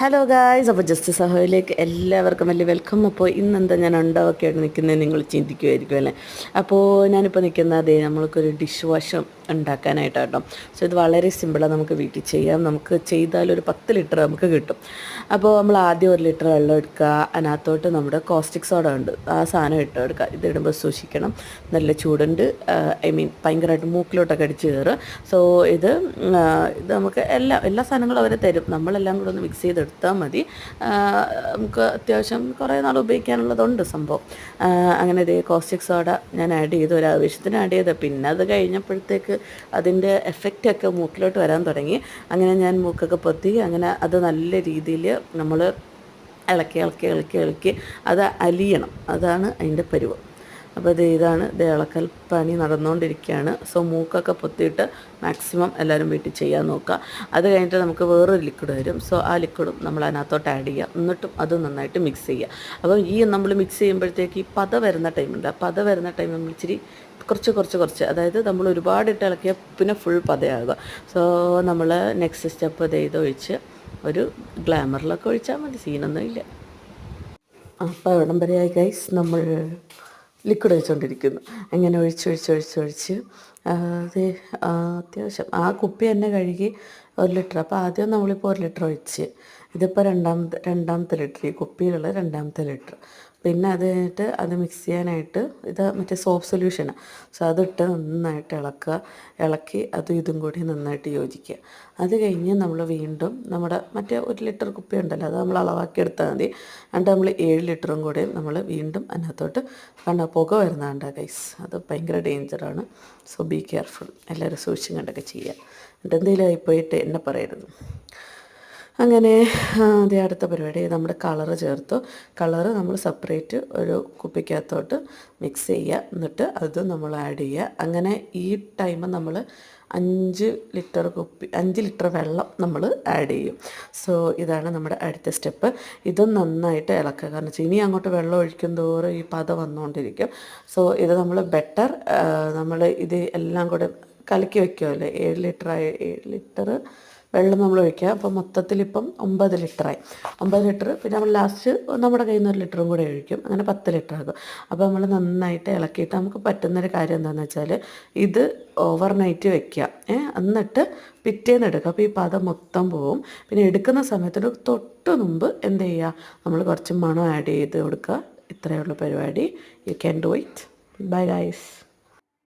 Hello guys, അപ്പോൾ just സഹോയിലേക്ക് എല്ലാവർക്കും വലിയ വെൽക്കം. അപ്പോൾ ഇന്നെന്താ ഞാൻ ഉണ്ടാവൊക്കെയായിട്ട് നിൽക്കുന്നത് നിങ്ങൾ ചിന്തിക്കുമായിരിക്കും അല്ലേ. അപ്പോൾ ഞാനിപ്പോൾ നിൽക്കുന്നത് നമ്മൾക്കൊരു ഡിഷ് വാഷ് ഉണ്ടാക്കാനായിട്ടാണ് കേട്ടോ. സോ ഇത് വളരെ സിമ്പിളാണ്, നമുക്ക് വീട്ടിൽ ചെയ്യാം. നമുക്ക് ചെയ്താലൊരു 10 ലിറ്റർ നമുക്ക് കിട്ടും. അപ്പോൾ നമ്മൾ ആദ്യം 1 ലിറ്റർ വെള്ളം എടുക്കുക, അതിനകത്തോട്ട് നമ്മുടെ കോസ്റ്റിക് സോഡ ഉണ്ട്, ആ സാധനം ഇട്ട് എടുക്കുക. ഇതിടുമ്പോൾ സൂക്ഷിക്കണം, നല്ല ചൂടുണ്ട്, ഭയങ്കരമായിട്ട് മൂക്കിലോട്ടൊക്കെ അടിച്ച് കയറുക. സോ ഇത് നമുക്ക് എല്ലാ സാധനങ്ങളും അവർ തരും, നമ്മളെല്ലാം കൂടെ ഒന്ന് മിക്സ് ചെയ്തെടുത്താൽ മതി. നമുക്ക് അത്യാവശ്യം കുറേ നാൾ ഉപയോഗിക്കാനുള്ളതുണ്ട് സംഭവം. അങ്ങനെ ഇതേ കോസ്റ്റിക് സോഡ ഞാൻ ആഡ് ചെയ്ത് ഒരാവശ്യത്തിന് ആഡ് ചെയ്ത്, പിന്നെ അത് കഴിഞ്ഞപ്പോഴത്തേക്ക് അതിൻ്റെ എഫക്റ്റൊക്കെ മൂക്കിലോട്ട് വരാൻ തുടങ്ങി. അങ്ങനെ ഞാൻ മൂക്കൊക്കെ പൊത്തി, അങ്ങനെ അത് നല്ല രീതിയിൽ നമ്മൾ ഇളക്കി അത് അലിയണം, അതാണ് അതിൻ്റെ പരുവം. അപ്പോൾ ഇതാണ് ഇളക്കൽ പണി നടന്നുകൊണ്ടിരിക്കുകയാണ്. സോ മൂക്കൊക്കെ പൊത്തിയിട്ട് മാക്സിമം എല്ലാവരും വീട്ടിൽ ചെയ്യാൻ നോക്കുക. അത് കഴിഞ്ഞിട്ട് നമുക്ക് വേറൊരു ലിക്വിഡ് വരും. സോ ആ ലിക്വിഡും നമ്മൾ അതിനകത്തോട്ട് ആഡ് ചെയ്യുക, എന്നിട്ടും അത് നന്നായിട്ട് മിക്സ് ചെയ്യുക. അപ്പോൾ നമ്മൾ മിക്സ് ചെയ്യുമ്പോഴത്തേക്ക് ഈ പത വരുന്ന ടൈമുണ്ട്, ആ പത വരുന്ന ടൈം നമ്മൾ ഇച്ചിരി കുറച്ച്, അതായത് നമ്മൾ ഒരുപാട് ഇട്ട് ഇളക്കിയാൽ പിന്നെ ഫുൾ പതയാകുക. സോ നമ്മൾ നെക്സ്റ്റ് സ്റ്റെപ്പ് ഇതൊഴിച്ച് ഒരു ഗ്ലാമറിലൊക്കെ ഒഴിച്ചാൽ മതി, സീനൊന്നും ഇല്ല. അപ്പോൾ എവിടം വരെയായി ഗൈസ്, നമ്മൾ ലിക്വിഡ് ഒഴിച്ചുകൊണ്ടിരിക്കുന്നു. അങ്ങനെ ഒഴിച്ച് അത് അത്യാവശ്യം ആ കുപ്പി തന്നെ കഴുകി 1 ലിറ്റർ. അപ്പോൾ ആദ്യം നമ്മളിപ്പോൾ 1 ലിറ്റർ ഒഴിച്ച്, ഇതിപ്പോൾ രണ്ടാമത്തെ ലിറ്റർ, ഈ കുപ്പിയിലുള്ള 2ാമത്തെ ലിറ്റർ. പിന്നെ അത് കഴിഞ്ഞിട്ട് അത് മിക്സ് ചെയ്യാനായിട്ട് ഇത് മറ്റേ സോപ്പ് സൊല്യൂഷനാണ്. സോ അതിട്ട് നന്നായിട്ട് ഇളക്കി ഇതും കൂടി നന്നായിട്ട് യോജിക്കുക. അത് കഴിഞ്ഞ് നമ്മൾ വീണ്ടും നമ്മുടെ മറ്റേ 1 ലിറ്റർ കുപ്പി ഉണ്ടല്ലോ, അത് നമ്മൾ അളവാക്കി എടുത്താൽ മതി. എന്നിട്ട് നമ്മൾ 7 ലിറ്ററും കൂടെ നമ്മൾ വീണ്ടും അതിനകത്തോട്ട് പുക വരുന്നതാണ്ട ഗൈസ്, അത് ഭയങ്കര ഡേഞ്ചറാണ്. സോ ബി കെയർഫുൾ, എല്ലാവരും സൂക്ഷിച്ചും കണ്ടൊക്കെ ചെയ്യുക. എന്നിട്ട് എന്തെങ്കിലും ആയിപ്പോയിട്ട് എന്നെ പറയരുത്. അങ്ങനെ അടുത്ത പരിപാടി, നമ്മുടെ കളറ് ചേർത്തു. കളറ് നമ്മൾ സെപ്പറേറ്റ് ഒരു കുപ്പിക്കകത്തോട്ട് മിക്സ് ചെയ്യുക, എന്നിട്ട് അത് നമ്മൾ ആഡ് ചെയ്യുക. അങ്ങനെ ഈ ടൈം നമ്മൾ 5 ലിറ്റർ വെള്ളം നമ്മൾ ആഡ് ചെയ്യും. സോ ഇതാണ് നമ്മുടെ അടുത്ത സ്റ്റെപ്പ്. ഇതും നന്നായിട്ട് ഇളക്കുക, കാരണം വെച്ചാൽ ഇനി അങ്ങോട്ട് വെള്ളം ഒഴിക്കും തോറും ഈ പത വന്നുകൊണ്ടിരിക്കും. സോ ഇത് നമ്മൾ നമ്മൾ ഇത് എല്ലാം കൂടെ കലക്കി വയ്ക്കുമല്ലേ. 7 ലിറ്റർ വെള്ളം നമ്മൾ ഒഴിക്കുക. അപ്പോൾ മൊത്തത്തിലിപ്പം 9 ലിറ്ററായി. 9 ലിറ്റർ, പിന്നെ നമ്മൾ ലാസ്റ്റ് നമ്മുടെ കയ്യിൽ നിന്ന് 1 ലിറ്ററും കൂടെ ഒഴിക്കും, അങ്ങനെ 10 ലിറ്റർ ആകും. അപ്പോൾ നമ്മൾ നന്നായിട്ട് ഇളക്കിയിട്ട് നമുക്ക് പറ്റുന്നൊരു കാര്യം എന്താണെന്ന് വെച്ചാൽ ഇത് ഓവർനൈറ്റ് വയ്ക്കുക, എന്നിട്ട് പിറ്റേന്ന് എടുക്കുക. അപ്പോൾ ഈ പദം മൊത്തം പോവും. പിന്നെ എടുക്കുന്ന സമയത്തിന് തൊട്ട് മുമ്പ് എന്ത് ചെയ്യുക, നമ്മൾ കുറച്ച് മണം ആഡ് ചെയ്ത് കൊടുക്കുക. ഇത്രയേ ഉള്ളൂ പരിപാടി. You can do it. Bye guys.